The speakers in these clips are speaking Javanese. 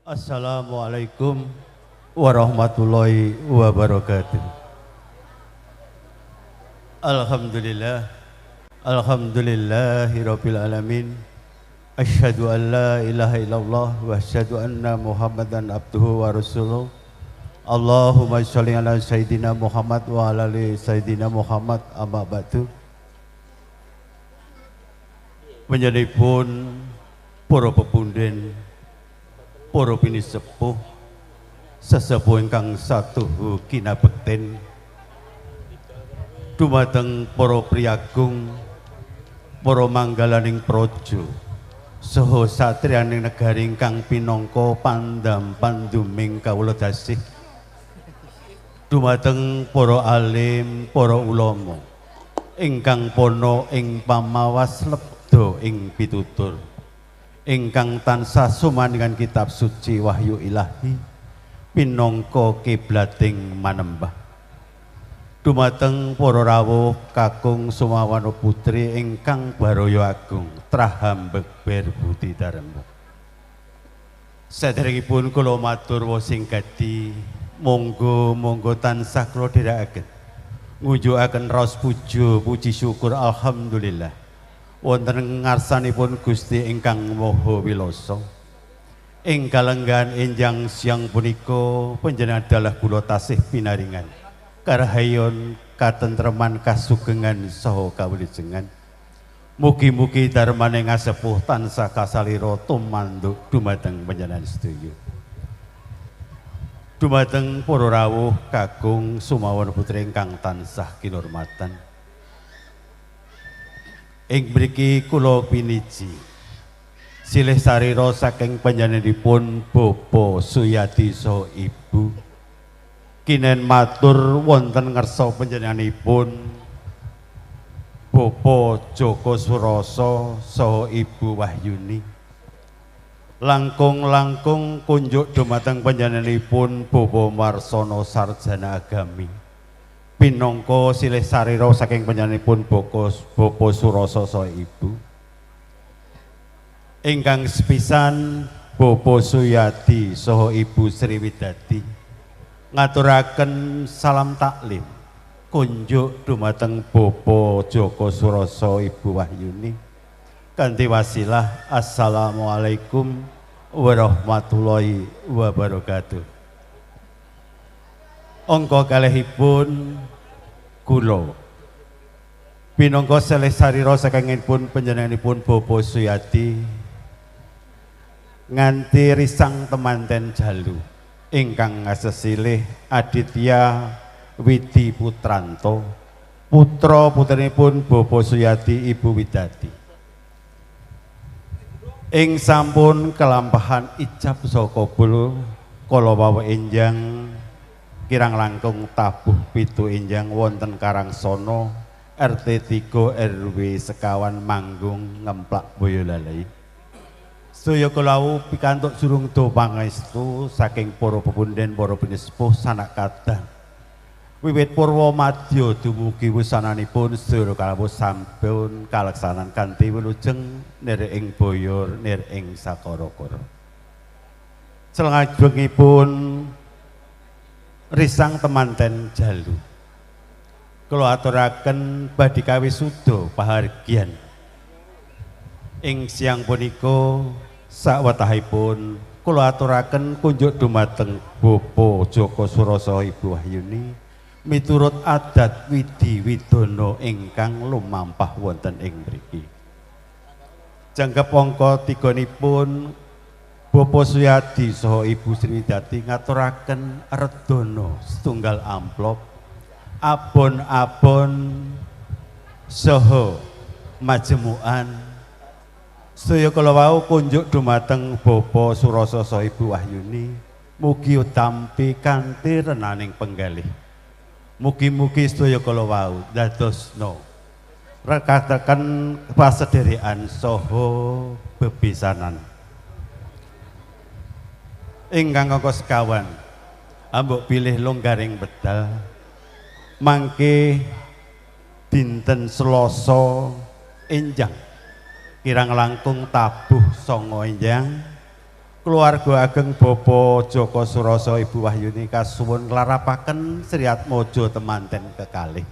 Assalamualaikum warahmatullahi wabarakatuh. Alhamdulillah, alhamdulillahirabbil alamin. Asyhadu an la ilaha illallah wa asyhadu anna Muhammadan abduhu wa rasuluh. Allahumma sholli ala sayyidina Muhammad wa ala ali sayyidina Muhammad, amma ba'du. Panjenenganipun para pepunden, para pinisepuh, sesepuh ingkang satuhu kinabekten, dumateng para priyagung, para manggalaning praja, saha satriyaning negari ingkang pinangka pandam panduming kawula dasih, dumateng para alim, para ulama ingkang pono ing pamawas lebda ing pitutur, ingkang tansah sumandhingan kitab suci wahyu ilahi pinangka kiblating manembah, dumateng para rawuh kakung Sumawana putri ingkang baraya agung trahambek berbudi dharma. Saderengipun kula matur wasing gadi, monggo tansah kula dherekaken ngujukaken raos puja puji syukur alhamdulillah wonten ngarsanipun Gusti ingkang Maha Wilasa. Ing kalenggan enjang siang punika panjenengan dalah kula tasih pinaringan karahayon, katentreman, kasugengan saha kawilujengan. Mugi-mugi darmane ngasepuh tansah kasalira tumanduk dumateng panjenengan sedaya. Dumateng para rawuh kakung Sumawana putri ingkang tansah kinurmatan. Ing mriki kula piniji silih sarira saking panjenenganipun Bapa Suyadi saha Ibu kinen matur wonten ngersa panjenenganipun Bapa Joko Surasa saha Ibu Wahyuni. Langkung kunjuk dumateng panjenenganipun Bapa Marsana sarjana agami pinangka silih sarira saking panjenenganipun Bapa Surasa saha Ibu. Ingkang sepisan Bapa Suyadi saha Ibu Sriwidadi ngaturaken salam taklim kunjuk dumateng Bapa Joko Surasa Ibu Wahyuni kanthi wasilah assalamualaikum warahmatullahi wabarakatuh. Angka kalihipun kula pinangka seleh sarira sakengipun panjenenganipun Bapa Suyadi nganti risang temanten jalu ingkang ngasesilih Aditya Widi Putranto putra putrinipun Bapa Suyadi Ibu Widadi ing sampun kelampahan ijab saha kabul kala wau enjang kirang langkung tabuh 7 enjang wonten Karangsana RT 3 RW sekawan Manggung Ngemplak Boyolali. Sedaya kula pikantuk surung do pangestu saking para pepunden, para pinisepuh sanak kadang wiwit purwa madya dumugi wusananipun sedaya kalawu sampun kaleksanan kanthi wilujeng nir ing boyor nir ing sakara-kara. Salajengipun risang temanten jalu kula aturaken badhe kawisuda pahargyan ing siang punika. Sawetahipun kula aturaken kunjuk dumateng Bapa Joko Surasa Ibu Wahyuni miturut adat widi widana ingkang lumampah wonten ing mriki. Jangkep angka 3nipun Bapa Suyadi saha Ibu Sriwidadi ngaturaken redana setunggal amplop abon-abon saha majemukan. Sedaya kala wau kunjuk dumateng Bapa Surasa saha Ibu Wahyuni mugi utampi kanthi renaning penggalih. Mugi-mugi sedaya kala wau dadosna rekataken pasederekan saha bebisanan. Ingkang angka sekawan ambok pilih longgaring bedal mangke dinten Selasa enjang kirang langkung tabuh 9 enjang keluarga ageng Bapa Joko Suroso Ibu Wahyuni kasuwun nglarapaken Sri Atmaja temanten kekalih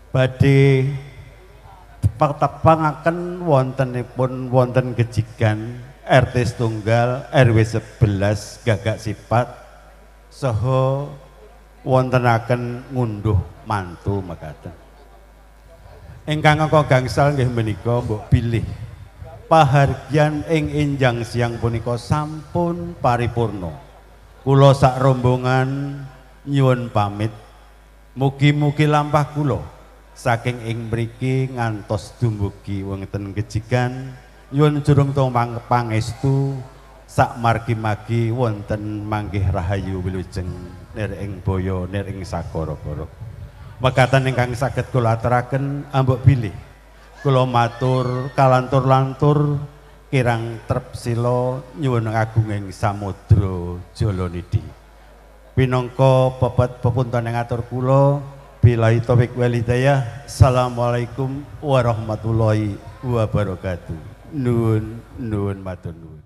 badhe tepangaken wonten gejigan RT setunggal RW 11 Gagak Sipat saha wontenaken ngunduh mantu mekaten ingkang angka gangsal nggih menika mbok pilih pahargyan ing enjang siang punika sampun paripurna. Kula sak rombongan nyuwun pamit. Mugi-mugi lampah kula saking ing mriki ngantos dumugi wonten gejigan nyuwun jurung tumang pangestu sak margi-margi wonten manggih rahayu wilujeng nir ing boyo nir ing sakara-kara. Mekaten ingkang saged kula aturaken ambek bilih kula matur kalantur-lantur kirang trep sila nyuwun agunging samudra Jalanidi. Pinangka pepet pepunten ing atur kula billahi taufik wal hidayah. Assalamualaikum warahmatullahi wabarakatuh. Nuwun matur nuwun.